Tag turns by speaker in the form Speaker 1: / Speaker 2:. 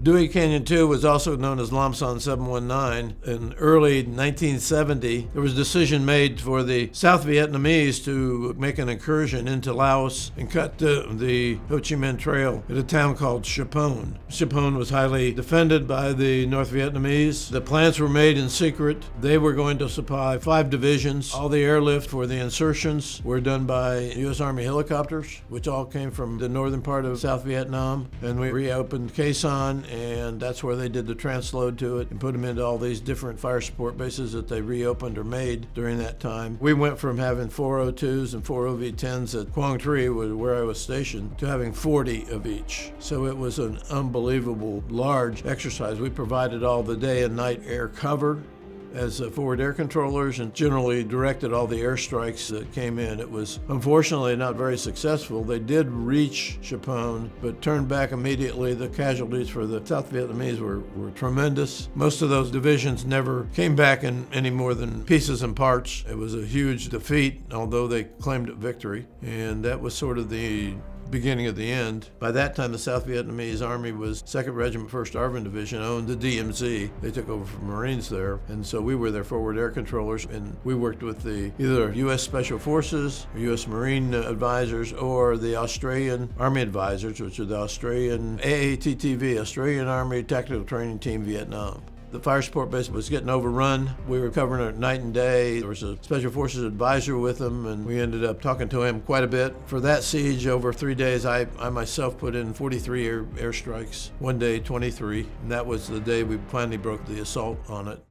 Speaker 1: Dewey Canyon 2 was also known as Lamson 719. In early 1970, there was a decision made for the South Vietnamese to make an incursion into Laos and cut the Ho Chi Minh Trail at a town called Chapone. Chapone was highly defended by the North Vietnamese. The plans were made in secret. They were going to supply 5 divisions. All the airlift for the insertions were done by U.S. Army helicopters, which all came from the northern part of South Vietnam. And we reopened Khe Sanh, and that's where they did the transload to it and put them into all these different fire support bases that they reopened or made during that time. We went from having 402s and 4 OV-10s at Quang Tri, where I was stationed, to having 40 of each. So it was an unbelievable large exercise. We provided all the day and night air cover as forward air controllers and generally directed all the airstrikes that came in. It was unfortunately not very successful. They did reach Chapone, but turned back immediately. The casualties for the South Vietnamese were tremendous. Most of those divisions never came back in any more than pieces and parts. It was a huge defeat, although they claimed it victory. And that was sort of the beginning of the end. By that time, the South Vietnamese Army was 2nd Regiment, 1st ARVN Division, owned the DMZ. They took over from Marines there, and so we were their forward air controllers, and we worked with the either U.S. Special Forces, or U.S. Marine advisors, or the Australian Army advisors, which are the Australian AATTV, Australian Army Tactical Training Team Vietnam. The fire support base was getting overrun. We were covering it night and day. There was a Special Forces advisor with them, and we ended up talking to him quite a bit. For that siege, over 3 days, I myself put in 43 airstrikes. One day, 23, and that was the day we finally broke the assault on it.